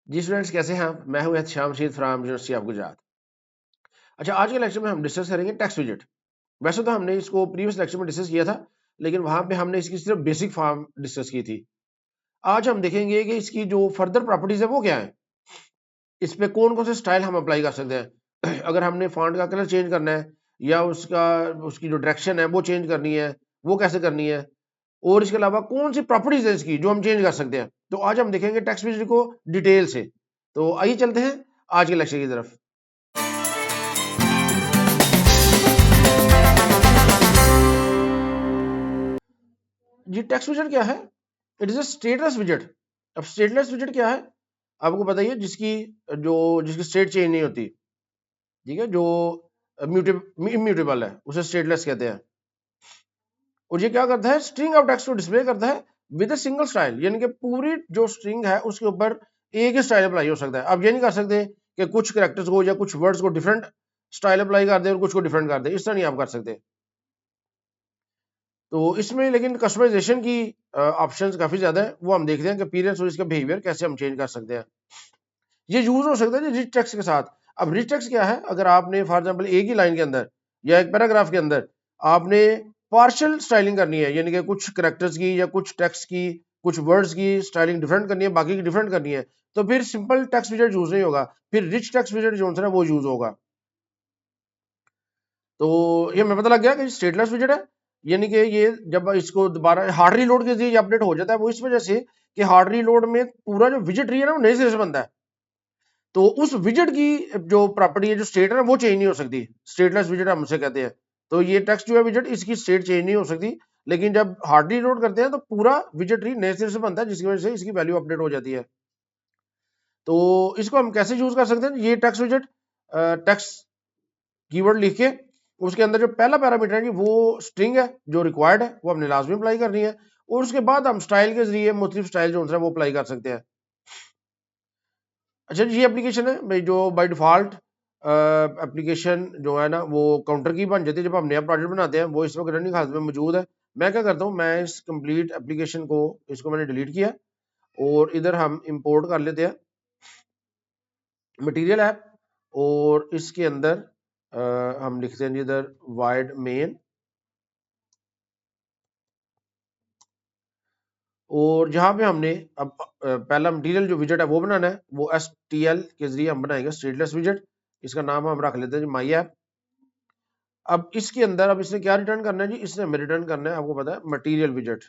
जी students, कैसे हैं आप? मैं हूं Ehtesham Rashid from university of Gujarat. अच्छा, आज के लेक्चर में हम डिस्कस करेंगे टेक्स्ट विजेट। वैसे तो हमने इसको प्रीवियस लेक्चर में डिस्कस किया था, लेकिन वहां पे हमने इसकी सिर्फ बेसिक फॉर्म डिस्कस की थी। आज हम देखेंगे कि इसकी जो फर्दर प्रॉपर्टीज है वो क्या है, इस पे कौन कौन से स्टाइल हम अप्लाई कर सकते हैं। अगर हमने फॉन्ट का कलर चेंज करना है या उसका उसकी जो डायरेक्शन है वो चेंज करनी है, वो कैसे करनी है, और इसके अलावा कौन सी प्रॉपर्टीज है इसकी जो हम चेंज कर सकते हैं। तो आज हम देखेंगे टेक्स्ट विजेट को डिटेल से। तो आइए चलते हैं आज के लेक्चर की तरफ। जी टेक्स्ट विजेट क्या है? इट इज अ स्टेटस विजेट। अब स्टेटलेस विजेट क्या है, आपको बताइए, जिसकी स्टेट चेंज नहीं होती, ठीक है, जो इम्यूटेबल है, उसे स्टेटलेस कहते हैं। और ये क्या करता है, स्ट्रिंग ऑफ टेक्स्ट को डिस्प्ले करता है विद अ सिंगल स्टाइल, यानी कि पूरी जो स्ट्रिंग है उसके ऊपर एक ही स्टाइल अप्लाई हो सकता है। आप ये नहीं कर सकते कि कुछ कैरेक्टर्स को या कुछ वर्ड्स को डिफरेंट स्टाइल अप्लाई कर दे और कुछ को डिफरेंट कर दे, इस तरह नहीं आप कर सकते। तो इसमें लेकिन कस्टमाइजेशन की ऑप्शंस काफी ज्यादा है, वो हम देखते हैं कि अपीयरेंस और इसका बिहेवियर कैसे हम चेंज कर सकते हैं। ये यूज हो सकता है रिच टेक्स्ट के साथ। अब रिच टेक्स्ट क्या है, अगर आपने फॉर एग्जांपल एक ही लाइन के अंदर या एक पैराग्राफ के अंदर आपने पार्शियल स्टाइलिंग करनी है, यानी कि कुछ करेक्टर्स की या कुछ टेक्स्ट की, कुछ वर्ड्स की स्टाइलिंग डिफरेंट करनी है, बाकी की डिफरेंट करनी है, तो फिर सिंपल टेक्स्ट विजेट यूज नहीं होगा, फिर रिच टेक्स्ट विजेट जो है ना वो यूज होगा। तो ये हमें पता लग गया कि स्टेटलेस विजेट है, यानी कि ये जब इसको दोबारा हार्ड रीलोड के जरिए अपडेट हो जाता है, वो इस वजह से कि हार्ड रीलोड में पूरा जो विजेट ट्री है ना वो नए सिरे से बनता है। तो उस विजेट की जो प्रॉपर्टी है, जो स्टेट है ना, वो चेंज नहीं हो सकती। स्टेटलेस विजेट हम उसे कहते हैं। तो ये टेक्स्ट जो है विजेट, इसकी स्टेट चेंज नहीं हो सकती, लेकिन जब हार्ड रीलोड करते हैं तो पूरा विजेट ट्री नए सिरे से बनता है, जिसकी वजह से इसकी वैल्यू अपडेट हो जाती है। तो इसको हम कैसे यूज कर सकते हैं, ये टेक्स्ट विजेट टेक्स्ट कीवर्ड लिख के उसके अंदर जो पहला पैरामीटर है जी वो स्ट्रिंग है जो रिक्वायर्ड है, वो हमने लाजमी अप्लाई करनी है, और उसके बाद हम स्टाइल के जरिए मुख्तलिफ स्टाइल जो है वो अप्लाई कर सकते हैं। अच्छा जी, ये एप्लीकेशन है भाई जो बाय डिफॉल्ट एप्लीकेशन जो है ना वो काउंटर की बन जाती है जब हम नया प्रोजेक्ट बनाते हैं, वो इस वक्त रनिंग हालत में मौजूद है। मैं क्या करता हूँ, मैं इस कंप्लीट एप्लीकेशन को, इसको मैंने डिलीट किया, और इधर हम इंपोर्ट कर लेते हैं मटेरियल ऐप, और इसके अंदर हम लिखते हैं जी इधर वाइड मेन, और जहां पे हमने अब पहला मटेरियल जो विजेट है वो बनाना है, वो STL के जरिए हम बनाएंगे स्टेटलेस विजेट। इसका नाम हम रख लेते हैं जी माई ऐप। अब इसके अंदर अब इसने क्या रिटर्न करना है जी, इसने हमें रिटर्न करना है, आपको पता है, मटेरियल विजेट,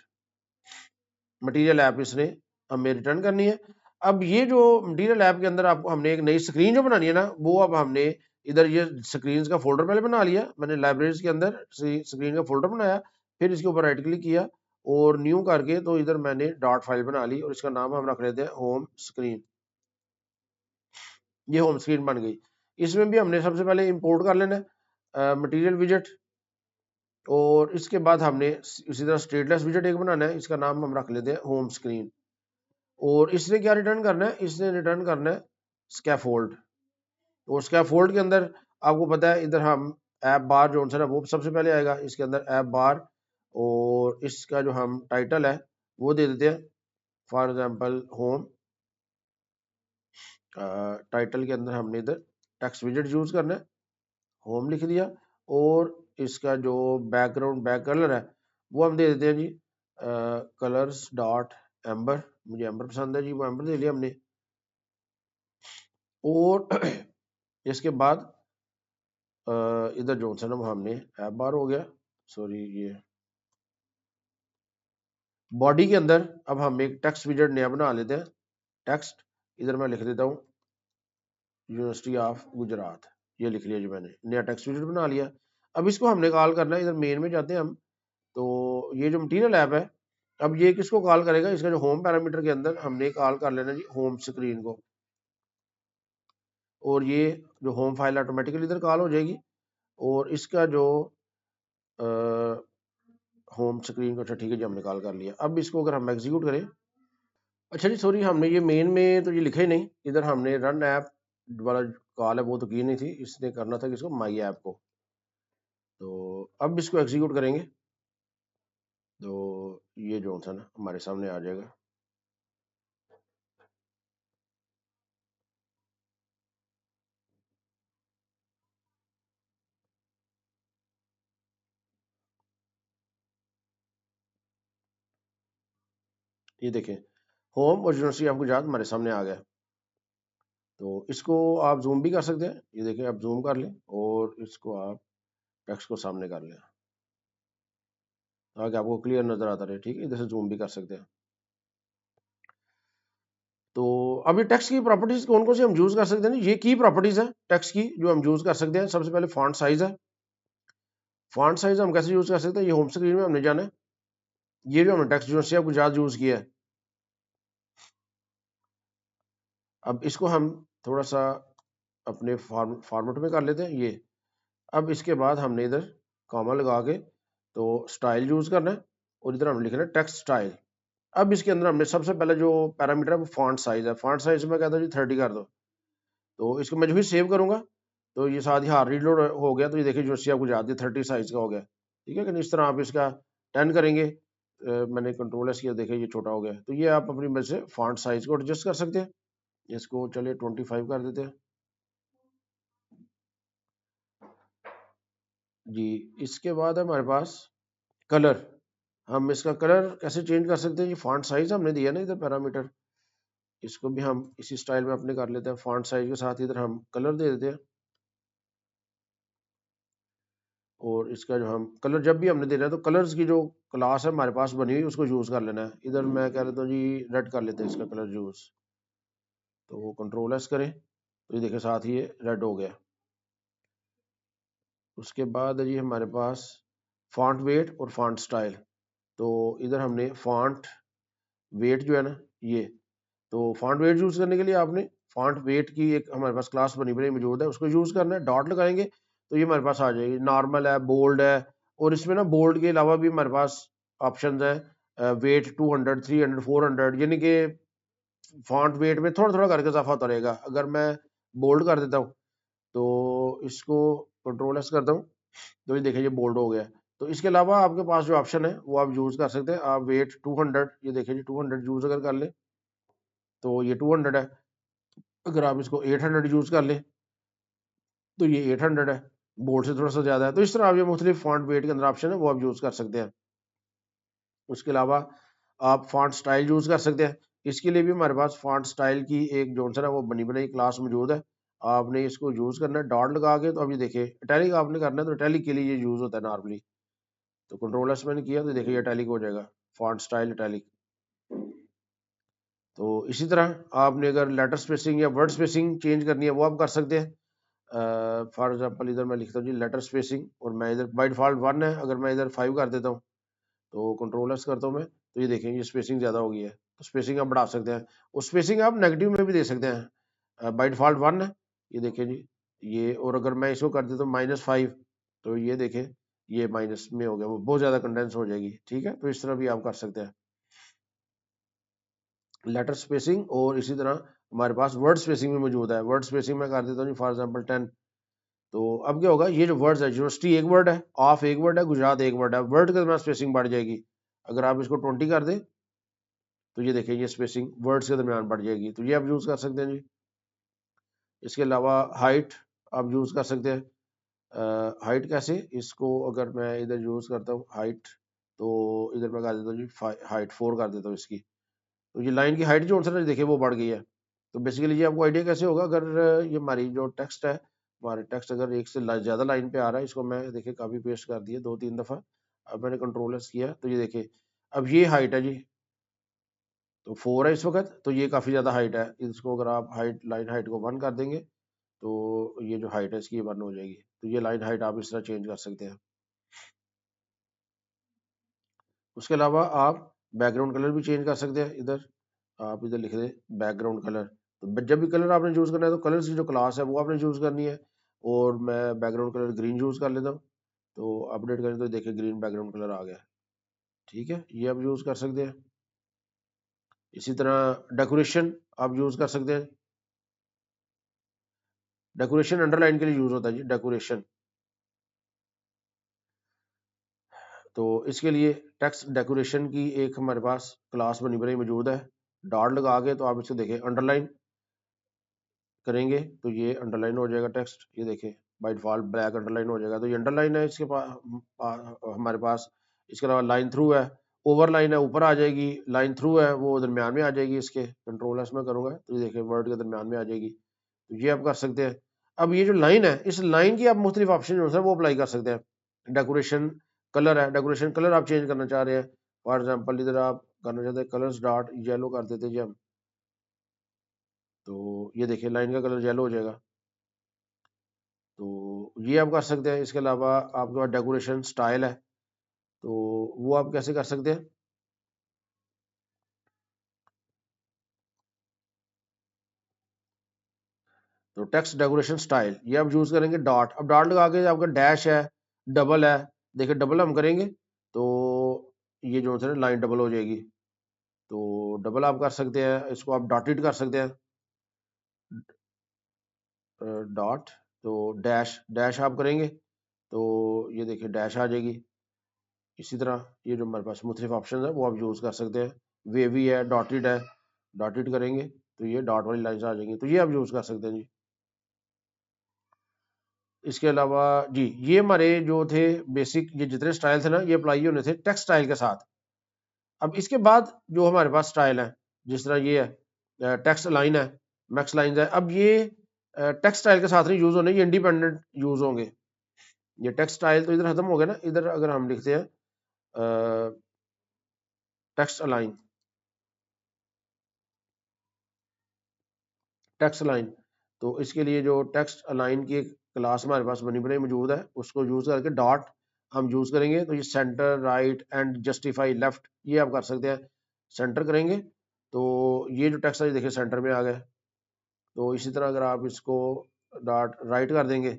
मटेरियल ऐप इसने हमें रिटर्न करनी है। अब ये जो मटेरियल ऐप के अंदर आपको हमने एक नई स्क्रीन जो बनानी है ना, वो अब हमने इधर ये स्क्रीन का फोल्डर पहले बना लिया, मैंने लाइब्रेरीज के अंदर स्क्रीन का फोल्डर बनाया, फिर इसके ऊपर राइट क्लिक किया और न्यू करके तो इधर मैंने डॉट फाइल बना ली, और इसका नाम हम रख लेते हैं होम स्क्रीन। ये होम स्क्रीन बन गई। इसमें भी हमने सबसे पहले इंपोर्ट कर लेना है मटेरियल विजेट, और इसके बाद हमने इसी तरह स्टेटलेस विजेट एक बनाना है, इसका नाम हम रख लेते हैं होम स्क्रीन। और इसने क्या रिटर्न करना है, इसने रिटर्न करना है स्कैफोल्ड। और स्कैफोल्ड के अंदर आपको पता है इधर हम ऐप बार जो है ना वो सबसे पहले आएगा, इसके अंदर ऐप बार, और इसका जो हम टाइटल है वो दे देते हैं फॉर एग्जांपल होम। टाइटल के अंदर हमने इधर टेक्स्ट विजेट यूज करना है, होम लिख दिया, और इसका जो बैकग्राउंड बैक कलर है वो हम दे देते हैं जी कलर्स डॉट एम्बर, मुझे एम्बर पसंद है जी, वो एम्बर दे लिया हमने। और इसके बाद इधर जो है ना वो हमने ऐप बार हो गया, सॉरी, ये बॉडी के अंदर अब हम एक टेक्स्ट विजेट नया बना लेते हैं। टेक्स्ट इधर मैं लिख देता हूँ यूनिवर्सिटी ऑफ गुजरात, ये लिख लिया जी मैंने, नया टेक्स्ट विजेट बना लिया। अब इसको हमने कॉल करना है, इधर मेन में जाते हैं हम। तो ये जो मटीरियल ऐप है, अब ये किसको कॉल करेगा, इसका जो होम पैरामीटर के अंदर हमने कॉल कर लेना जी होम स्क्रीन को, और ये जो होम फाइल ऑटोमेटिकली इधर कॉल हो जाएगी, और इसका जो होम स्क्रीन को, अच्छा ठीक है जी, हमने कॉल कर लिया। अब इसको अगर हम एग्जीक्यूट करें, अच्छा जी सॉरी, हमने ये मेन में तो ये लिखा ही नहीं, इधर हमने रन ऐप वाला कॉल है वो तो की नहीं थी, इसने करना था किसको, माई ऐप को। तो अब इसको एग्जीक्यूट करेंगे तो ये जो था ना हमारे सामने आ जाएगा। ये देखें होम और यूनिवर्सिटी ऑफ गुजरात हमारे सामने आ गया। तो इसको आप जूम भी कर सकते हैं, ये देखें आप जूम कर लें और इसको आप टेक्स्ट को सामने कर लें ताकि आपको क्लियर नजर आता रहे। ठीक है, इधर से जूम भी कर सकते हैं। तो अभी टेक्स्ट की प्रॉपर्टीज कौन कौन सी हम यूज कर सकते हैं, ये की प्रॉपर्टीज है टेक्स्ट की जो हम यूज कर सकते हैं। सबसे पहले फॉन्ट साइज है। फॉन्ट साइज हम कैसे यूज कर सकते हैं, ये होम स्क्रीन में हमने जाना है। ये जो हमने text university of Gujarat use किया है, अब इसको हम थोड़ा सा अपने फॉर्मेट में कर लेते हैं ये। अब इसके बाद हमने इधर कॉमा लगा के तो स्टाइल यूज करना है और इधर हम लिखना है टेक्स्ट स्टाइल। अब इसके अंदर हमने सबसे पहले जो पैरामीटर है वो फॉन्ट साइज है। फॉन्ट साइज में कहता हूँ जी 30 कर दो। तो इसको मैं जो भी सेव करूंगा तो ये साथ ही हार्ड रीलोड हो गया। तो ये देखिए यूनिवर्सिटी आपको याद है 30 साइज का हो गया। ठीक है कि इस तरह आप इसका 10 करेंगे। मैंने कंट्रोल एस किया, देखिए ये छोटा हो गया। तो ये आप अपनी मर्जी से फॉन्ट साइज को एडजस्ट कर सकते हैं। इसको चलिए 25 कर देते हैं जी। इसके बाद है हमारे पास कलर। हम इसका कलर कैसे चेंज कर सकते हैं, ये फॉन्ट साइज हमने दिया ना इधर पैरामीटर, इसको भी हम इसी स्टाइल में अपने कर लेते हैं। फॉन्ट साइज के साथ इधर हम कलर दे देते हैं और इसका जो हम कलर जब भी हमने देना है तो कलर्स की जो क्लास है हमारे पास बनी हुई उसको यूज कर लेना है। इधर मैं कह लेता हूँ जी रेड कर लेते हैं इसका कलर यूज। तो वो कंट्रोल एस करें तो ये देखिए साथ ही ये रेड हो गया। उसके बाद है जी हमारे पास फॉन्ट वेट और फॉन्ट स्टाइल। तो इधर हमने फॉन्ट वेट जो है ना ये, तो फॉन्ट वेट यूज करने के लिए आपने फॉन्ट वेट की एक हमारे पास क्लास बनी बनी मौजूद है, उसको यूज करना है। डॉट लगाएंगे तो ये हमारे पास आ जाएगी। नॉर्मल है, बोल्ड है, और इसमें ना बोल्ड के अलावा भी हमारे पास ऑप्शन है। वेट 200, 300, 400, यानी कि फॉन्ट वेट में थोड़ा थोड़ा करके इजाफा होता रहेगा। अगर मैं बोल्ड कर देता हूँ तो इसको कंट्रोल एस करता हूँ तो ये देखिए ये बोल्ड हो गया। तो इसके अलावा आपके पास जो ऑप्शन है वो आप यूज कर सकते हैं। आप वेट 200, ये देखिए जी 200 यूज अगर कर ले तो ये 200 है। अगर आप इसको 800 यूज कर लें तो ये 800 है, बोर्ड से थोड़ा सा ज्यादा है। तो इस तरह आप ये मुख्तलिफ फॉन्ट वेट के अंदर ऑप्शन है वो आप यूज कर सकते हैं। उसके अलावा आप फॉन्ट स्टाइल यूज कर सकते हैं। इसके लिए भी हमारे पास फॉन्ट स्टाइल की एक जॉनसन है वो बनी बनाई क्लास मौजूद है। आपने इसको यूज करना है डॉट लगा के। तो अभी देखिए इटैलिक आपने करना है तो इटैलिक के लिए ये यूज होता है नॉर्मली। तो कंट्रोल एस मैंने किया तो देखिए ये इटैलिक हो जाएगा, फॉन्ट स्टाइल इटैलिक। तो इसी तरह आपने अगर लेटर स्पेसिंग या वर्ड स्पेसिंग चेंज करनी है वो आप कर सकते हैं। फॉर एग्जांपल इधर मैं लिखता हूँ जी लेटर स्पेसिंग और मैं इधर बाय डिफॉल्ट 1 है, अगर मैं इधर 5 कर देता हूँ तो कंट्रोल एस करता हूँ मैं तो ये देखें ये स्पेसिंग ज़्यादा हो गई है। तो स्पेसिंग आप बढ़ा सकते हैं और स्पेसिंग आप नेगेटिव में भी दे सकते हैं। बाय डिफॉल्ट 1 है, ये देखें जी ये। और अगर मैं इसको कर देता हूँ -5 तो ये देखें ये माइनस में हो गया, वो बहुत ज़्यादा कंडेंस हो जाएगी। ठीक है, तो इस तरह भी आप कर सकते हैं लेटर स्पेसिंग। और इसी तरह हमारे पास वर्ड स्पेसिंग भी मौजूद है। वर्ड स्पेसिंग में कर देता हूँ फॉर एग्जांपल 10। तो अब क्या होगा, ये जो वर्ड्स है यूनिवर्सिटी एक वर्ड है, ऑफ एक वर्ड है, गुजरात एक वर्ड है, वर्ड के दरमियान स्पेसिंग बढ़ जाएगी। अगर आप इसको 20 कर दें तो ये देखिए ये स्पेसिंग वर्ड्स के दरमियान बढ़ जाएगी। तो ये आप यूज कर सकते हैं जी। इसके अलावा हाइट आप यूज कर सकते हैं। हाइट कैसे, इसको अगर मैं इधर यूज करता हूँ हाइट तो इधर मैं कर देता हूँ जी हाइट 4 कर देता हूँ इसकी। तो ये लाइन की हाइट जो होता है देखिए वो बढ़ गई है। तो बेसिकली ये आपको आइडिया कैसे होगा, अगर ये हमारी जो टेक्स्ट है, हमारे टेक्स्ट अगर एक से ज़्यादा लाइन पे आ रहा है, इसको मैं देखिए कॉपी पेस्ट कर दिया 2-3 दफ़ा। अब मैंने कंट्रोल एस किया तो ये देखिए अब ये हाइट है जी, तो 4 है इस वक्त, तो ये काफ़ी ज़्यादा हाइट है। इसको अगर आप हाइट लाइन हाइट को 1 कर देंगे तो ये जो हाइट है इसकी 1 हो जाएगी। तो ये लाइन हाइट आप इस तरह चेंज कर सकते हैं। उसके अलावा आप बैकग्राउंड कलर भी चेंज कर सकते हैं। इधर आप इधर लिख दें बैकग्राउंड कलर। तो जब भी कलर आपने यूज़ करना है तो कलर्स की जो क्लास है वो आपने यूज़ करनी है। और मैं बैकग्राउंड कलर ग्रीन यूज़ कर लेता हूँ। तो अपडेट करें तो देखिए ग्रीन बैकग्राउंड कलर आ गया। ठीक है, ये आप यूज़ कर सकते हैं। इसी तरह डेकोरेशन आप यूज़ कर सकते हैं। डेकोरेशन अंडरलाइन के लिए यूज़ होता है जी डेकोरेशन। तो इसके लिए टेक्स्ट डेकोरेशन की एक हमारे पास क्लास बनी बनाई मौजूद है। डॉट लगा के तो आप इसको देखिए अंडरलाइन करेंगे तो ये अंडरलाइन हो जाएगा टेक्स्ट। ये देखिए बाय डिफॉल्ट ब्लैक अंडरलाइन हो जाएगा। तो ये अंडरलाइन है इसके पास हमारे पास। इसके अलावा लाइन थ्रू है ओवर लाइन है ऊपर आ जाएगी, लाइन थ्रू है वो दरमियान में आ जाएगी, इसके कंट्रोल एस में करूँगा तो ये देखिए वर्ड के दरमियान में आ जाएगी, तो ये आप कर सकते हैं। अब ये जो लाइन है इस लाइन की आप मुख्तलिफ ऑप्शन जो है वो अप्लाई कर सकते हैं। डेकोरेशन कलर है, डेकोरेशन कलर आप चेंज करना चाह रहे हैं, फॉर एग्जाम्पल इधर आप करना चाहते हैं कलर्स डॉट येलो कर देते जी हम, तो ये देखिए लाइन का कलर येलो हो जाएगा, तो ये आप कर सकते हैं। इसके अलावा आपके पास डेकोरेशन स्टाइल है, तो वो आप कैसे कर सकते हैं। तो टेक्स्ट डेकोरेशन स्टाइल ये आप यूज करेंगे डॉट, अब डॉट लगा के आपका डैश है, डबल है, देखिए डबल हम करेंगे तो ये जो है लाइन डबल हो जाएगी, तो डबल आप कर सकते हैं, इसको आप डॉटेड कर सकते हैं, डॉट, तो डैश डैश आप करेंगे तो ये देखिए डैश आ जाएगी। इसी तरह ये जो हमारे पास मुख्तलिफ ऑप्शन है वो आप यूज़ कर सकते हैं, वेवी है, डॉटेड है, डॉटेड करेंगे तो ये डॉट वाली लाइन आ जाएंगी, तो ये आप यूज़ कर सकते हैं जी। इसके अलावा जी ये हमारे जो थे बेसिक ये जितने स्टाइल थे ना ये अप्लाई होने थे टेक्स्ट स्टाइल के साथ। अब इसके बाद जो हमारे पास स्टाइल है जिस तरह ये है टेक्स्ट लाइन है, मैक्स लाइन है, अब ये टेक्स्ट स्टाइल के साथ नहीं यूज होने, ये इंडिपेंडेंट यूज होंगे। ये टेक्स्ट स्टाइल तो इधर खत्म हो गया ना, इधर अगर हम लिखते हैं टेक्स्ट अलाइन, टेक्स्ट अलाइन, तो इसके लिए जो टेक्स्ट अलाइन की एक क्लास हमारे पास बनी बनाई मौजूद है उसको यूज करके डॉट हम यूज करेंगे, तो ये centre right and justify left ये आप कर सकते हैं। सेंटर करेंगे तो ये जो टेक्स्ट है देखिए सेंटर में आ गया, तो इसी तरह अगर आप इसको डॉट राइट कर देंगे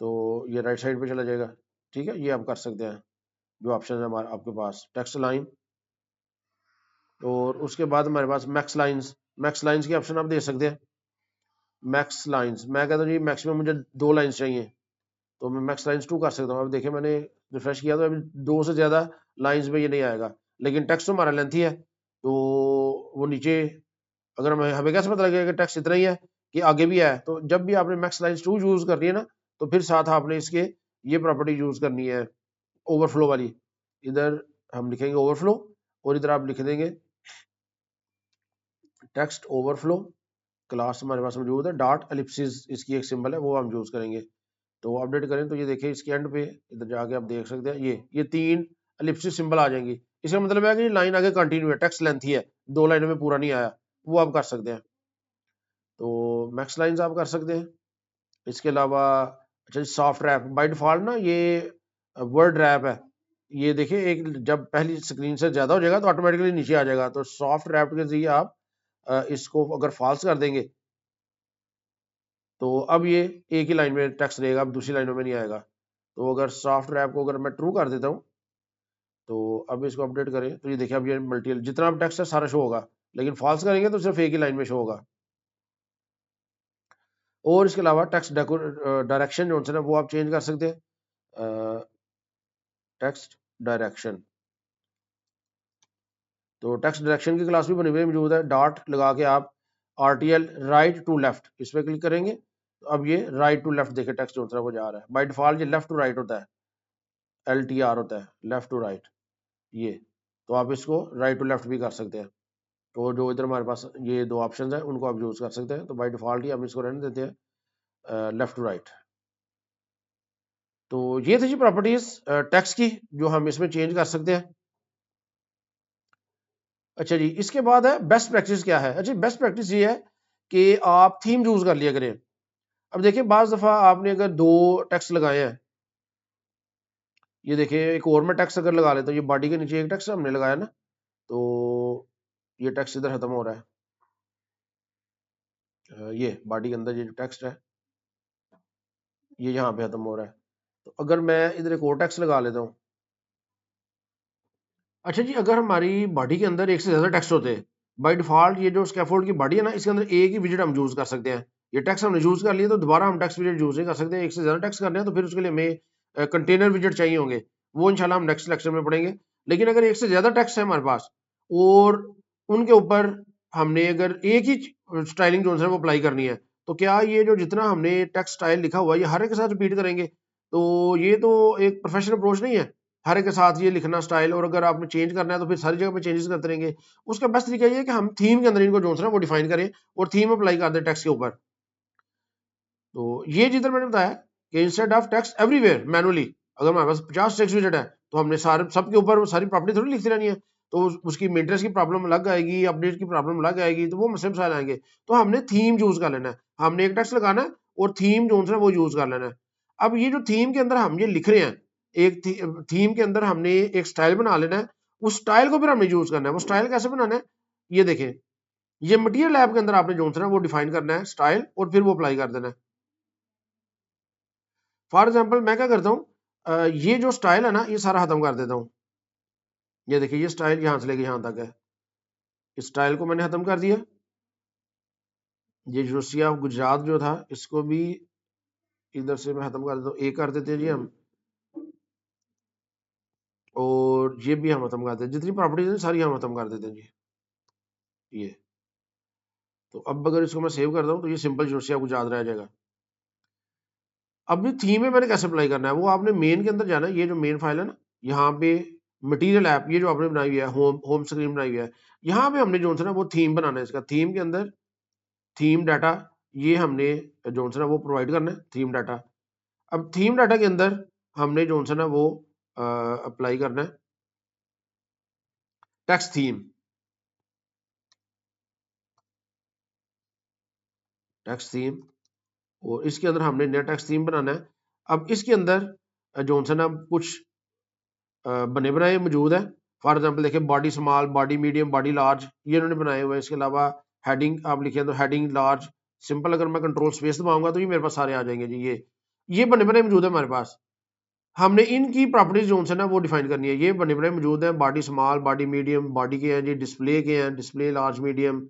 तो ये राइट साइड पे चला जाएगा। ठीक है, ये आप कर सकते हैं जो ऑप्शन है हमारे आपके पास टेक्स्ट लाइन। और उसके बाद हमारे पास मैक्स लाइंस, मैक्स लाइंस के ऑप्शन आप दे सकते हैं। मैक्स लाइंस मैं कहता हूँ जी मैक्सिमम मुझे 2 लाइंस चाहिए, तो मैं मैक्स लाइंस 2 कर सकता हूँ। अब देखिए मैंने रिफ्रेश किया तो अभी 2 से ज़्यादा लाइंस में ये नहीं आएगा, लेकिन टेक्स्ट तो हमारा लेंथी है तो वो नीचे अगर हमें हमें कैसे पता लगेगा कि टेक्स्ट इतना ही है कि आगे भी है, तो जब भी आपने मैक्स लाइंस 2 यूज़ करनी है ना तो फिर साथ आपने इसके ये प्रॉपर्टी यूज़ करनी है ओवरफ्लो वाली। इधर हम लिखेंगे ओवरफ्लो और इधर आप लिख देंगे टेक्स्ट ओवरफ्लो, क्लास हमारे पास मौजूद है, डॉट एलिप्सिस इसकी एक सिंबल है वो हम यूज़ करेंगे। तो अपडेट करें तो ये देखिए इसके एंड पे इधर जाके आप देख सकते हैं ये 3 एलिप्सिस सिंबल आ जाएंगी। इसका मतलब है कि लाइन आगे कंटिन्यू है, टेक्स्ट लेंथ ही है, 2 लाइनों में पूरा नहीं आया, वो आप कर सकते हैं। तो मैक्स लाइंस आप कर सकते हैं। इसके अलावा अच्छा सॉफ्ट रैप बाय डिफॉल्ट ना ये वर्ड रैप है, ये देखिए एक जब पहली स्क्रीन से ज़्यादा हो जाएगा तो ऑटोमेटिकली नीचे आ जाएगा, तो सॉफ्ट रैप के जरिए आप इसको अगर फॉल्स कर देंगे तो अब ये एक ही लाइन में टेक्स्ट रहेगा, अब दूसरी लाइनों में नहीं आएगा। तो अगर सॉफ्ट रैप को अगर मैं ट्रू कर देता हूँ तो अब इसको अपडेट करें तो ये देखिए अब ये मल्टी जितना अब टेक्स्ट है सारा शो होगा, लेकिन फॉल्स करेंगे तो सिर्फ एक ही लाइन में शो होगा। और इसके अलावा टेक्स्ट डायरेक्शन जो है ना वो आप चेंज कर सकते हैं, टेक्स्ट डायरेक्शन, तो टेक्स्ट डायरेक्शन की क्लास भी बनी हुई मौजूद है, डॉट लगा के आप RTL राइट टू लेफ्ट इस पर क्लिक करेंगे तो अब ये राइट टू लेफ्ट देखिए टेक्स्ट जो है वो जा रहा है, बाय डिफॉल्ट ये लेफ्ट टू राइट होता है, LTR होता है लेफ्ट टू राइट ये, तो आप इसको राइट टू लेफ्ट भी कर सकते हैं। तो जो इधर हमारे पास ये 2 ऑप्शंस हैं उनको आप यूज़ कर सकते हैं, तो बाय डिफॉल्ट ही हम इसको रहने देते हैं लेफ्ट टू राइट। तो ये थी जी प्रॉपर्टीज टेक्स्ट की जो हम इसमें चेंज कर सकते हैं। अच्छा जी इसके बाद है बेस्ट प्रैक्टिस क्या है। अच्छा बेस्ट प्रैक्टिस ये है कि आप थीम यूज कर लिया करें। अब देखिए बाज दफा आपने अगर 2 टेक्स्ट लगाए हैं, ये देखिए एक और मैं टेक्स्ट अगर लगा लेता हूँ, ये बॉडी के नीचे एक टेक्स्ट हमने लगाया ना, तो ये टेक्स्ट इधर खत्म हो रहा है, ये बॉडी के अंदर ये जो टेक्स्ट है ये यहाँ पे खत्म हो रहा है। तो अगर मैं इधर एक और टेक्स्ट लगा लेता हूँ, अच्छा जी अगर हमारी बॉडी के अंदर एक से ज्यादा टेक्स्ट होते हैं, बाय डिफॉल्ट ये जो स्कैफोल्ड की बॉडी है ना इसके अंदर एक ही विजिट हम यूज कर सकते हैं। ये टेक्स्ट हमने यूज कर लिया तो दोबारा हम टेक्स्ट विजिट यूज नहीं कर सकते, एक से ज्यादा टेक्स्ट करने हैं तो फिर उसके लिए हमें कंटेनर विजिट चाहिए होंगे, वो इंशाल्लाह हम नेक्स्ट लेक्चर में पढ़ेंगे। लेकिन अगर एक से ज्यादा टेक्स्ट है हमारे पास और उनके ऊपर हमने अगर एक ही स्टाइलिंग जो है वो अप्लाई करनी है, तो क्या ये जो जितना हमने टेक्स्ट स्टाइल लिखा हुआ है ये हर एक के साथ रिपीट करेंगे, तो ये तो एक प्रोफेशनल अप्रोच नहीं है हर एक के साथ ये लिखना स्टाइल, और अगर आपने चेंज करना है तो फिर सारी जगह पे चेंजेस करते रहेंगे। उसका बेस्ट तरीका ये है कि हम थीम के अंदर इनको जो है वो डिफाइन करें और थीम अप्लाई कर दें टेक्स्ट के ऊपर। तो ये जिधर मैंने बताया कि instead of text everywhere manually, अगर हमारे पास 50 टेक्स्ट विजेट है तो हमने सारे सबके ऊपर वो सारी प्रॉपर्टी थोड़ी लिखती रहनी है, तो उसकी मेंटेनेंस की प्रॉब्लम अलग आएगी, अपडेट की प्रॉब्लम अलग आएगी, तो वो मसले मसाइल आएंगे। तो हमने थीम यूज कर लेना है, हमने एक टेक्स्ट लगाना है और थीम जो है वो यूज कर लेना है। अब ये जो थीम के अंदर हम ये लिख रहे हैं, एक थीम के अंदर हमने एक स्टाइल बना लेना है, उस स्टाइल को फिर हमने यूज करना है। वो स्टाइल कैसे बनाना है, ये देखें, ये मटीरियल ऐप के अंदर आपने जो है वो डिफाइन करना है स्टाइल, और फिर वो अप्लाई कर देना है। फॉर एग्जाम्पल मैं क्या करता हूँ, ये जो स्टाइल है ना ये सारा खत्म कर देता हूँ। ये देखिए ये स्टाइल यहाँ से लेके यहाँ तक है, इस स्टाइल को मैंने खत्म कर दिया। ये जोसिया गुजरात जो था इसको भी इधर से मैं खत्म कर देता हूँ, एक कर देते हैं जी हम, और ये भी हम खत्म कर देते हैं, जितनी प्रॉपर्टीज है सारी हम खत्म कर देते हैं जी। ये तो अब अगर इसको मैं सेव करता हूँ तो ये सिंपल जोसिया गुजरात रह जाएगा। अब ये थीम में मैंने कैसे अप्लाई करना है, वो आपने मेन के अंदर जाना है, ये जो मेन फाइल है ना, यहाँ पे मटेरियल ऐप, ये जो आपने बनाई हुई है, होम स्क्रीन बनाई हुई है, यहाँ पे हमने जो है ना वो थीम बनाना है। इसका थीम के अंदर थीम डाटा, ये हमने जो है ना वो प्रोवाइड करना है थीम डाटा। अब थीम डाटा के अंदर हमने जो है ना वो अप्लाई करना है टेक्स्ट थीम, टेक्स्ट थीम, और इसके अंदर हमने नया टेक्स्ट थीम बनाना है। अब इसके अंदर जो है ना कुछ बने बनाए मौजूद है। फॉर एग्जाम्पल देखिए, body small, body medium, body large, ये इन्होंने बनाए हुए हैं। इसके अलावा हेडिंग आप लिखे तो हेडिंग लार्ज सिंपल, अगर मैं कंट्रोल स्पेस दबाऊंगा तो ये मेरे पास सारे आ जाएंगे जी। ये बने बनाए मौजूद है हमारे पास। हमने इनकी प्रॉपर्टीज जो है ना वो डिफाइन करनी है। ये बने बनाए मौजूद है, body small, body medium, body के हैं जी, डिस्प्ले के हैं, डिस्प्ले लार्ज मीडियम,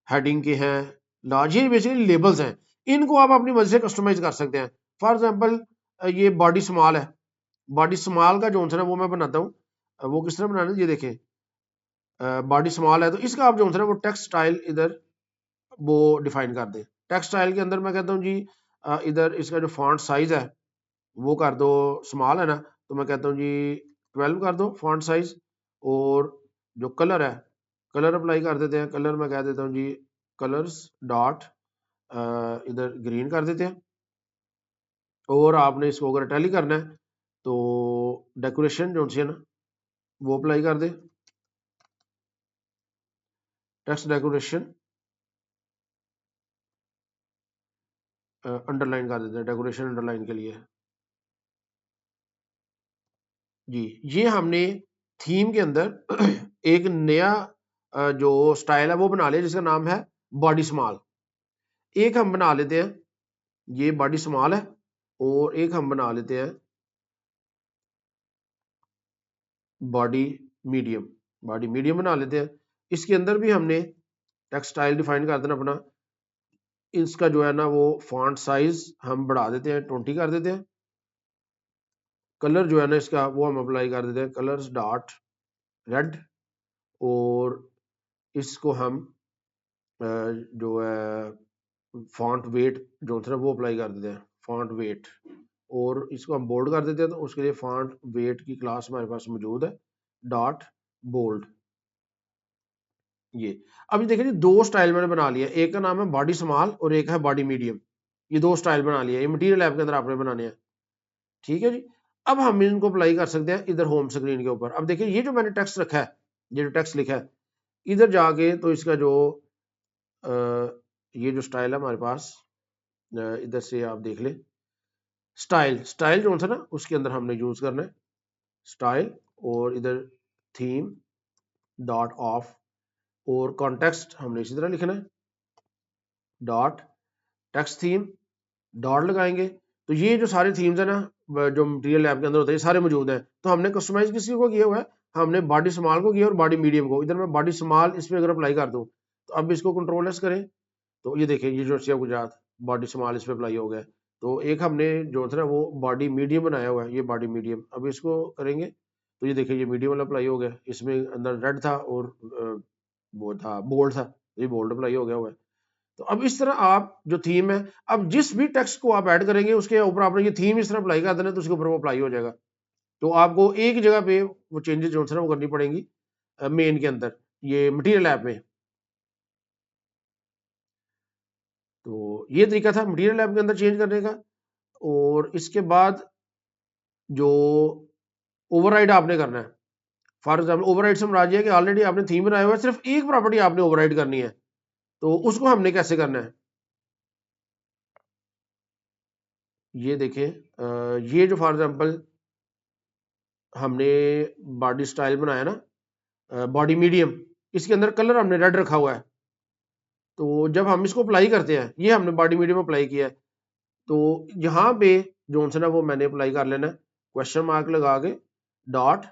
हेडिंग के हैं लार्ज, ये बेसिकली लेबल्स हैं। इनको आप अपनी मर्जी से कस्टमाइज कर सकते हैं। फॉर एग्जाम्पल ये बॉडी स्मॉल है, बॉडी स्मॉल का जो है ना वो मैं बनाता हूँ। वो किस तरह बनाना है, ये देखें, बॉडी स्मॉल है तो इसका आप जो है ना वो टेक्स्ट स्टाइल इधर वो डिफाइन कर दें। टेक्स्ट स्टाइल के अंदर मैं कहता हूँ जी, इधर इसका जो फॉन्ट साइज है वो कर दो स्मॉल है ना, तो मैं कहता हूँ जी 12 कर दो फॉन्ट साइज। और जो कलर है, कलर अप्लाई कर देते हैं। कलर मैं कह देता हूँ जी कलर्स डॉट इधर ग्रीन कर देते हैं। और आपने इसको अगर टैली करना है तो डेकोरेशन जो है ना वो अप्लाई कर दे, टेक्स्ट डेकोरेशन अंडरलाइन कर देते हैं, डेकोरेशन अंडरलाइन के लिए जी। ये हमने थीम के अंदर एक नया जो स्टाइल है वो बना लिया, जिसका नाम है बॉडी स्मॉल। एक हम बना लेते हैं, ये बॉडी स्मॉल है, और एक हम बना लेते हैं बॉडी मीडियम, बॉडी मीडियम बना लेते हैं। इसके अंदर भी हमने टेक्स्ट स्टाइल डिफाइन कर देना अपना। इसका जो है ना वो फॉन्ट साइज हम बढ़ा देते हैं, 20 कर देते हैं। कलर जो है ना इसका वो हम अप्लाई कर देते हैं कलर्स डॉट रेड, और इसको हम जो है फॉन्ट वेट जो है वो अप्लाई कर देते हैं, फॉन्ट वेट, और इसको हम बोल्ड कर देते हैं। तो उसके लिए फॉन्ट वेट की क्लास हमारे पास मौजूद है, डॉट बोल्ड। ये अभी देखिए जी, दो स्टाइल मैंने बना लिया, एक का नाम है बॉडी स्मॉल और एक है बॉडी मीडियम। ये दो स्टाइल बना लिया, ये मटीरियल ऐप के अंदर आपने बनाने हैं, ठीक है जी। अब हम इनको अप्लाई कर सकते हैं इधर होम स्क्रीन के ऊपर। अब देखिए ये जो मैंने टेक्स्ट रखा है, ये जो टेक्स्ट लिखा है, इधर जाके तो इसका जो ये जो स्टाइल है हमारे पास, इधर से आप देख लें, स्टाइल, स्टाइल जो है ना उसके अंदर हमने यूज करना है स्टाइल, और इधर थीम डॉट ऑफ, और कॉन्टेक्स्ट हमने इसी तरह लिखना है डॉट टेक्स्ट थीम, डॉट लगाएंगे। तो ये जो सारे थीम्स है ना जो मटेरियल ऐप के अंदर होते हैं, सारे मौजूद हैं। तो हमने कस्टमाइज किसी को किया हुआ है, हमने बॉडी स्मॉल को किया और बॉडी मीडियम को। इधर मैं बॉडी स्मॉल इस पर अगर अप्लाई कर दूं, तो अब इसको कंट्रोल एस करें तो ये देखिए ये जो सिया गुजरात बॉडी स्मॉल इस पर अप्लाई हो गया। तो एक हमने जो था ना वो बॉडी मीडियम बनाया हुआ है, ये बॉडी मीडियम। अब इसको करेंगे तो ये देखिए ये मीडियम वाला अप्लाई हो गया, इसमें अंदर रेड था और वो था बोल्ड था, ये बोल्ड अप्लाई हो गया हुआ है। तो अब इस तरह आप जो थीम है, अब जिस भी टेक्स्ट को आप ऐड करेंगे उसके ऊपर आपने ये थीम इस तरह अप्लाई कर देना, तो उसके ऊपर वो अप्लाई हो जाएगा। तो आपको एक जगह पे वो चेंजेस जो है वो करनी पड़ेंगी मेन के अंदर, ये मटेरियल ऐप में। तो ये तरीका था मटेरियल ऐप के अंदर चेंज करने का। और इसके बाद जो ओवरराइड आपने करना है, फॉर एग्जाम्पल ओवरराइड से मुराद है कि ऑलरेडी आपने थीम बनाया हुआ है, सिर्फ एक प्रॉपर्टी आपने ओवरराइड करनी है, तो उसको हमने कैसे करना है, ये देखें। ये जो फॉर एग्जाम्पल हमने बॉडी स्टाइल बनाया ना, बॉडी मीडियम, इसके अंदर कलर हमने रेड रखा हुआ है। तो जब हम इसको अप्लाई करते हैं, ये हमने बॉडी मीडियम अप्लाई किया है, तो यहाँ पे जो है ना वो मैंने अप्लाई कर लेना है, क्वेश्चन मार्क लगा के डॉट,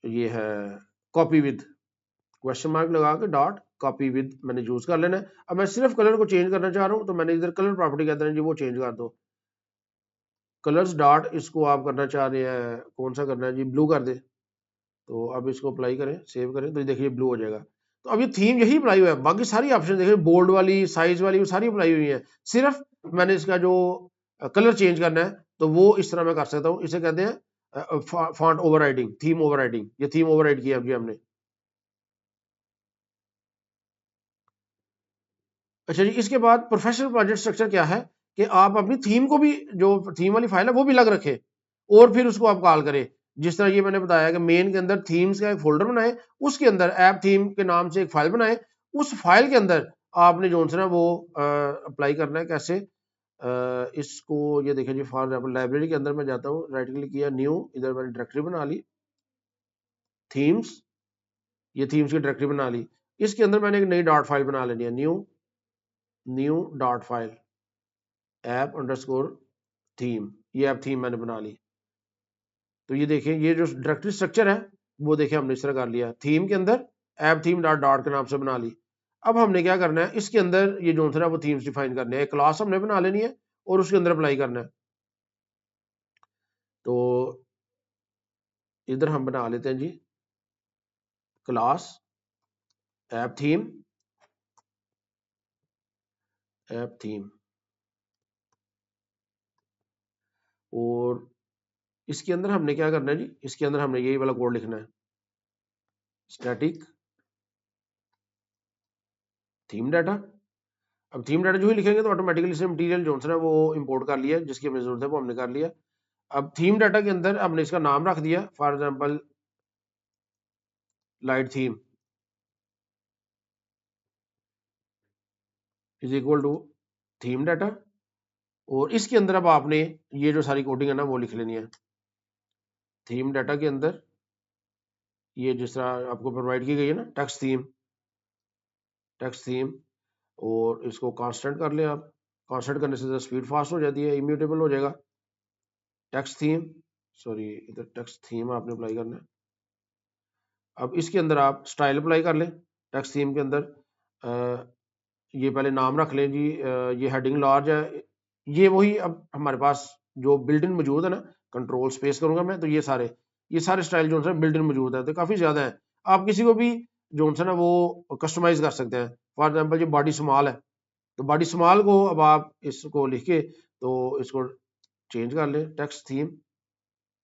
ये है कॉपी विद, क्वेश्चन मार्क लगा के डॉट कॉपी विद मैंने यूज कर लेना है। अब मैं सिर्फ कलर को चेंज करना चाह रहा हूँ, तो मैंने इधर कलर प्रॉपर्टी कहते हैं जी, वो चेंज कर दो। कलर्स डॉट, इसको आप करना चाह रहे हैं कौन सा करना है जी, ब्लू कर दे। तो अब इसको अप्लाई करें, सेव करें, तो देखिए ब्लू हो जाएगा। तो अब ये थीम यही अप्लाई हुआ है, बाकी सारी ऑप्शन देखिए बोल्ड वाली, साइज वाली, वो सारी अप्लाई हुई है। सिर्फ मैंने इसका जो कलर चेंज करना है, तो वो इस तरह मैं कर सकता हूँ। इसे कहते हैं फॉन्ट ओवरराइडिंग, थीम ओवरराइडिंग। ये थीम ओवरराइड किया अभी हमने। अच्छा जी, इसके बाद प्रोफेशनल प्रोजेक्ट स्ट्रक्चर क्या है कि आप अपनी थीम को भी, जो थीम वाली फाइल है वो भी अलग रखें, और फिर उसको आप कॉल करें। जिस तरह ये मैंने बताया कि मेन के अंदर थीम्स का एक फोल्डर बनाए, उसके अंदर ऐप थीम के नाम से एक फाइल बनाए, उस फाइल के अंदर आपने जो है ना वो अप्लाई करना है। कैसे? इसको ये देखिए जी, फॉर एग्जाम्पल लाइब्रेरी के अंदर मैं जाता हूँ, राइट क्लिक किया, न्यू, इधर मैंने डायरेक्टरी बना ली थीम्स, ये थीम्स की डायरेक्टरी बना ली। इसके अंदर मैंने एक नई डॉट फाइल बना लेनी है, new, new dot file, app underscore theme, ये ऐप थीम मैंने बना ली। तो ये देखें, ये जो डायरेक्टरी स्ट्रक्चर है वो देखें हमने इस तरह कर लिया, थीम के अंदर ऐप थीम डॉट डॉट के नाम से बना ली। अब हमने क्या करना है, इसके अंदर ये जो है वो थीम्स डिफाइन करने हैं, एक क्लास हमने बना लेनी है और उसके अंदर अप्लाई करना है। तो इधर हम बना लेते हैं जी class app theme, app theme, और इसके अंदर हमने क्या करना है जी, इसके अंदर हमने यही वाला कोड लिखना है, स्टैटिक थीम डाटा। अब थीम डाटा जो ही लिखेंगे तो ऑटोमेटिकली इसने मटेरियल जो है वो इंपोर्ट कर लिया, जिसकी हमें जरूरत है वो हमने कर लिया। अब थीम डाटा के अंदर हमने इसका नाम रख दिया, for example light theme is equal to theme data, और इसके अंदर अब आपने ये जो सारी कोडिंग है ना वो लिख लेनी है। थीम डाटा के अंदर ये जिस तरह आपको प्रोवाइड की गई है ना, टेक्स्ट थीम, टेक्स्ट थीम, और इसको कांस्टेंट कर लें आप। कांस्टेंट करने से स्पीड फास्ट हो जाती है, इम्यूटेबल हो जाएगा। टेक्स्ट थीम, सॉरी इधर टेक्स्ट थीम आपने अप्लाई करना है। अब इसके अंदर आप स्टाइल अप्लाई कर लें, टेक्स्ट थीम के अंदर ये पहले नाम रख लें जी, ये हेडिंग लार्ज है, ये वही अब हमारे पास जो बिल्ट इन मौजूद है ना, कंट्रोल स्पेस करूंगा मैं, तो ये सारे स्टाइल जो है बिल्ट इन मौजूद है, तो काफ़ी ज़्यादा है। आप किसी को भी जो है ना वो कस्टमाइज कर सकते हैं। फॉर एग्जाम्पल ये बॉडी स्मॉल है, तो बॉडी स्मॉल को अब आप इसको लिख के तो इसको चेंज कर लें, टेक्स्ट थीम,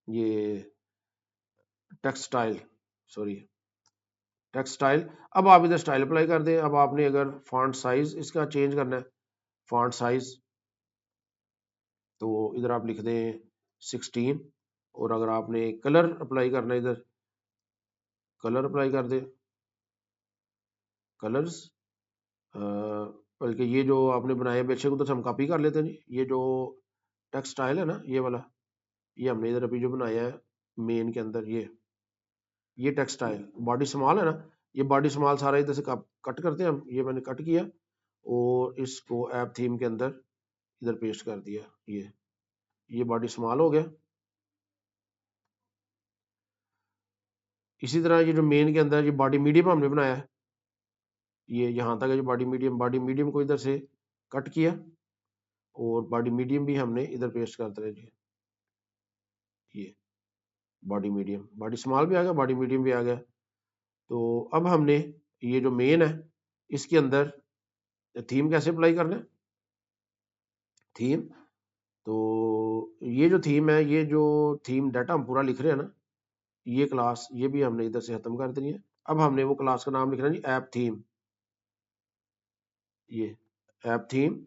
ये text style, sorry text style. अब आप इधर स्टाइल अप्लाई कर दें। अब आपने अगर फॉन्ट साइज इसका चेंज करना है, फॉन्ट साइज, तो इधर आप लिख दें 16, और अगर आपने कलर अप्लाई करना है, इधर कलर अप्लाई कर दें, कलर्स, बल्कि ये जो आपने बनाया बेशक उधर से हम कॉपी कर लेते हैं जी, ये जो टेक्स्ट स्टाइल है ना ये वाला, ये हमने इधर अभी जो बनाया है मेन के अंदर, ये टेक्स्ट स्टाइल बॉडी स्मॉल है ना, ये बॉडी स्मॉल सारा इधर से कट करते हैं हम, ये मैंने कट किया और इसको ऐप थीम के अंदर इधर पेस्ट कर दिया। ये बॉडी स्मॉल हो गया। इसी तरह ये जो मेन के अंदर ये बॉडी मीडियम हमने बनाया है, ये यहाँ तक है जो बॉडी मीडियम को इधर से कट किया, और बॉडी मीडियम भी हमने इधर पेस्ट कर दिया जी, ये बॉडी स्मॉल भी आ गया, बॉडी मीडियम भी आ गया। तो अब हमने ये जो मेन है इसके अंदर थीम कैसे अप्लाई करना है, थीम तो ये जो थीम है, ये जो थीम डाटा हम पूरा लिख रहे हैं ना, ये क्लास ये भी हमने इधर से खत्म कर देनी है। अब हमने वो क्लास का नाम लिखना है जी ऐप थीम। ये ऐप थीम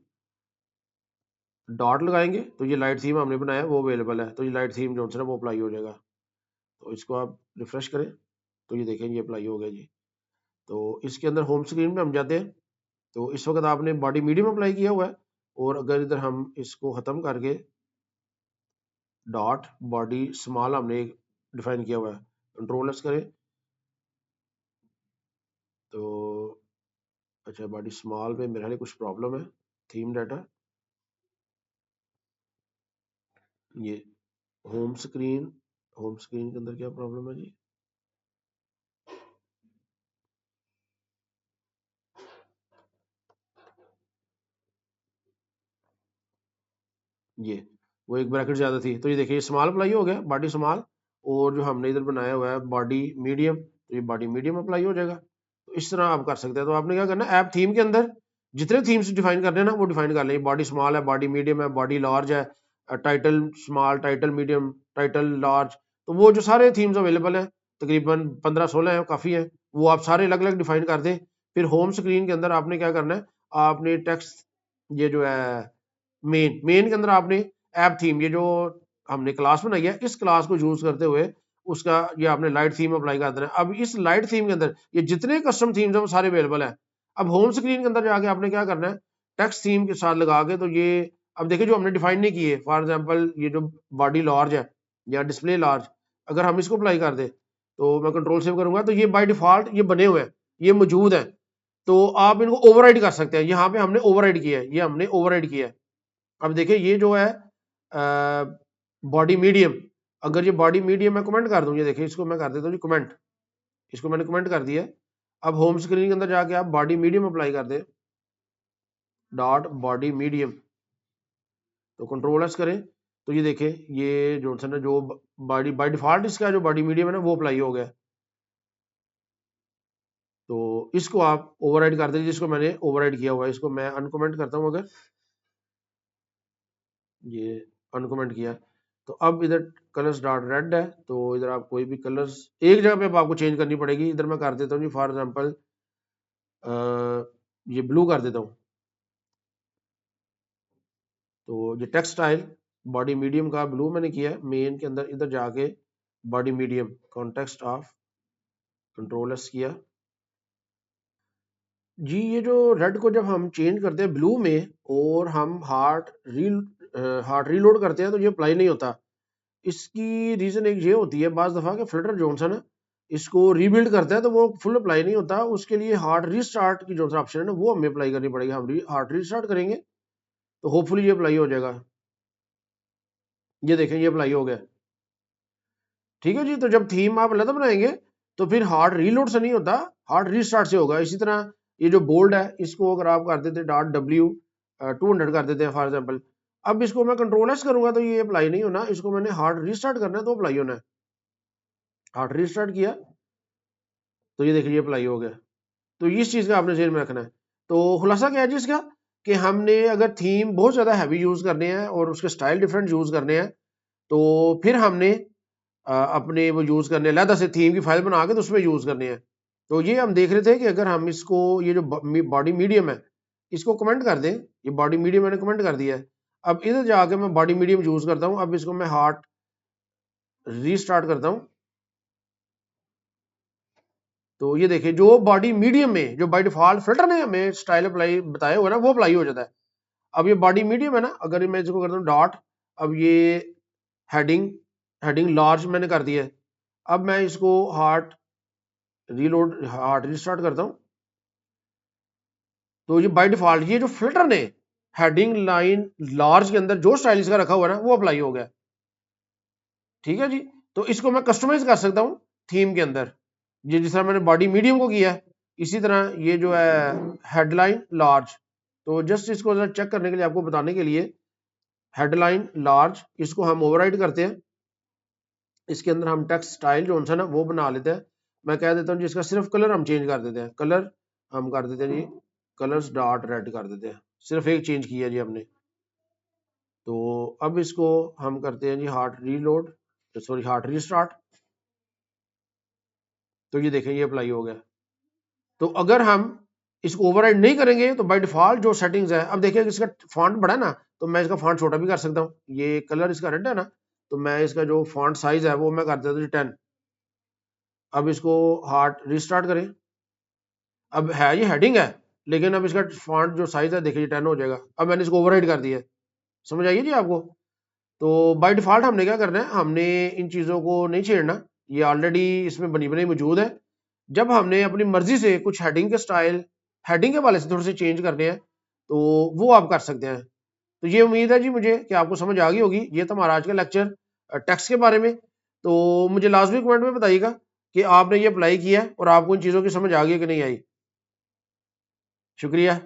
डॉट लगाएंगे तो ये लाइट थीम हमने बनाया वो अवेलेबल है, तो ये लाइट थीम जो है वो अप्लाई हो जाएगा। तो इसको आप रिफ्रेश करें तो ये देखें ये अप्लाई हो गया जी। तो इसके अंदर होम स्क्रीन में हम जाते हैं, तो इस वक्त आपने बॉडी मीडियम अप्लाई किया हुआ है, और अगर इधर हम इसको ख़त्म करके डॉट बॉडी स्मॉल हमने डिफाइन किया हुआ है, कंट्रोल एस करें तो अच्छा बॉडी स्मॉल में मेरे लिए कुछ प्रॉब्लम है। थीम डाटा ये होम स्क्रीन, होम स्क्रीन के अंदर क्या प्रॉब्लम है जी, ये वो एक ब्रैकेट ज़्यादा थी, तो ये देखिए स्मॉल अप्लाई हो गया बॉडी स्मॉल, और जो हमने इधर बनाया हुआ है बॉडी मीडियम, तो ये बॉडी मीडियम अप्लाई हो जाएगा। तो इस तरह आप कर सकते हैं। तो आपने क्या करना है, ऐप थीम के अंदर जितने थीम्स डिफाइन करने हैं ना वो डिफाइन कर लें। बॉडी स्मॉल है, बॉडी मीडियम है, बॉडी लार्ज है, title small, title medium, title large, तो वो जो सारे थीम्स अवेलेबल हैं तकरीबन 15-16 हैं, काफ़ी हैं, वो आप सारे अलग अलग डिफाइन कर दें। फिर होम स्क्रीन के अंदर आपने क्या करना है, आपने टेक्स्ट ये जो है मेन के अंदर आपने ऐप थीम, ये जो हमने क्लास बनाई है इस क्लास को यूज करते हुए उसका ये आपने लाइट थीम अप्लाई कर देना है। अब इस लाइट थीम के अंदर ये जितने कस्टम थीम्स हैं वो सारे अवेलेबल है। अब होम स्क्रीन के अंदर जाके आपने क्या करना है, टेक्स्ट थीम के साथ लगा के, तो ये अब देखिए जो हमने डिफाइन नहीं किए, फॉर एग्जांपल ये जो बॉडी लार्ज है या डिस्प्ले लार्ज, अगर हम इसको अप्लाई कर दे तो मैं कंट्रोल सेव करूंगा तो ये बाय डिफॉल्ट ये बने हुए हैं, ये मौजूद है। तो आप इनको ओवरराइड कर सकते हैं, यहाँ पे हमने ओवरराइड किया है, ये हमने ओवरराइड किया है। अब देखिए ये जो है बॉडी मीडियम, अगर ये बॉडी मीडियम मैं कमेंट कर दूं, ये देखिए इसको मैं कर देता हूँ जी कमेंट, इसको मैंने कमेंट कर दिया है। अब होम स्क्रीन के अंदर जाके आप बॉडी मीडियम अप्लाई कर दें, डॉट बॉडी मीडियम, तो कंट्रोल एस करें तो ये देखिए ये जो है ना जो बॉडी बाय डिफॉल्ट इसका जो बॉडी मीडियम है ना वो अप्लाई हो गया। तो इसको आप ओवरराइड कर दीजिए, जिसको मैंने ओवरराइड किया हुआ है इसको मैं अनकमेंट करता हूँ, अगर ये अनकमेंट किया, तो अब इधर कलर्स डॉट रेड है, तो इधर आप कोई भी कलर्स एक जगह पे अब आपको चेंज करनी पड़ेगी। इधर मैं कर देता हूँ जी फॉर एग्जांपल ये ब्लू कर देता हूँ, तो ये टेक्स्ट स्टाइल बॉडी मीडियम का ब्लू मैंने किया है। मेन के अंदर इधर जाके body medium context of, control S किया जी। ये जो रेड को जब हम चेंज करते हैं ब्लू में और हम हार्ट रीलोड करते हैं तो ये अप्लाई नहीं होता। इसकी रीजन एक ये होती है बाज दफा के फिल्टर जो है ना इसको रीबिल्ड करता है तो वो फुल अप्लाई नहीं होता, उसके लिए हार्ड रीस्टार्ट की जो ऑप्शन है ना वो हमें अप्लाई करनी पड़ेगी। हम हार्ड रीस्टार्ट करेंगे तो होपफुली ये अप्लाई हो जाएगा। ये देखें ये अप्लाई हो गया, ठीक है जी। तो जब थीम आप अलग बनाएंगे तो फिर हार्ड रीलोड से नहीं होता, हार्ड रीस्टार्ट से होगा। इसी तरह ये जो बोल्ड है इसको अगर आप कर देते डॉट डब्ल्यू 200 कर देते हैं फॉर एग्जाम्पल, अब इसको मैं कंट्रोल एस करूंगा तो ये अप्लाई नहीं होना, इसको मैंने हार्ड रीस्टार्ट करना है तो अप्लाई होना है। हार्ड रीस्टार्ट किया तो ये देखिए अप्लाई हो गया। तो इस चीज़ का आपने जेल में रखना है। तो खुलासा क्या है जी इसका, कि हमने अगर थीम बहुत ज़्यादा हैवी यूज़ करने हैं और उसके स्टाइल डिफरेंट यूज़ करने हैं तो फिर हमने अपने वो यूज़ करने अलग से थीम की फाइल बना के तो उसमें यूज़ करने हैं। तो ये हम देख रहे थे कि अगर हम इसको ये जो बॉडी मीडियम है इसको कमेंट कर दें, ये बॉडी मीडियम मैंने कमेंट कर दिया है। अब इधर जाके मैं बॉडी मीडियम यूज़ करता हूँ, अब इसको मैं हार्ट रीस्टार्ट करता हूँ, तो ये देखिए जो बॉडी मीडियम में जो बाय डिफॉल्ट फिल्टर ने हमें स्टाइल अप्लाई बताया हुआ है ना वो अप्लाई हो जाता है। अब ये बॉडी मीडियम है ना, अगर मैं इसको करता हूँ डॉट, अब ये हेडिंग हेडिंग लार्ज मैंने कर दिया है। अब मैं इसको हार्ट रिस्टार्ट करता हूँ, तो ये बाय डिफॉल्ट ये जो फिल्टर ने हेडिंग लाइन लार्ज के अंदर जो स्टाइल इसका रखा हुआ है ना वो अप्लाई हो गया, ठीक है जी। तो इसको मैं कस्टमाइज कर सकता हूँ थीम के अंदर, ये जिस तरह मैंने बॉडी मीडियम को किया है इसी तरह ये जो है हेडलाइन लार्ज। तो जस्ट इसको जरा चेक करने के लिए आपको बताने के लिए हेडलाइन लार्ज इसको हम ओवरराइड करते हैं, इसके अंदर हम टेक्स्ट स्टाइल जो है ना वो बना लेते हैं। मैं कह देता हूँ जिसका सिर्फ कलर हम चेंज कर देते हैं, कलर हम कर देते हैं जी कलर्स डॉट रेड कर देते हैं, सिर्फ एक चेंज किया जी हमने। तो अब इसको हम करते हैं जी hard reload, sorry hard restart. तो ये देखें ये अप्लाई हो गया। तो अगर हम इसको ओवरराइड नहीं करेंगे तो बाय डिफॉल्ट जो सेटिंग्स है, अब देखिए इसका फॉन्ट बड़ा है ना, तो मैं इसका फॉन्ट छोटा भी कर सकता हूँ। ये कलर इसका रेड है ना, तो मैं इसका जो फॉन्ट साइज है वो मैं कर देता हूँ 10। अब इसको हार्ड रीस्टार्ट करें। अब है ये हेडिंग है, लेकिन अब इसका फॉन्ट जो साइज है देखिए 10 हो जाएगा। अब मैंने इसको ओवरराइड कर दिया है। समझ आइए जी आपको। तो बाय डिफॉल्ट हमने क्या करना है, हमने इन चीज़ों को नहीं छेड़ना, ये ऑलरेडी इसमें बनी बनाई मौजूद है। जब हमने अपनी मर्जी से कुछ हेडिंग के स्टाइल, हेडिंग के वाले से थोड़े से चेंज करने हैं, तो वो आप कर सकते हैं। तो ये उम्मीद है जी मुझे कि आपको समझ आ गई होगी। ये था हमारा आज का लेक्चर टेक्स्ट के बारे में। तो मुझे लाजमी कमेंट में बताइएगा कि आपने ये अप्लाई किया और आपको इन चीज़ों की समझ आ गई कि नहीं आई। शुक्रिया।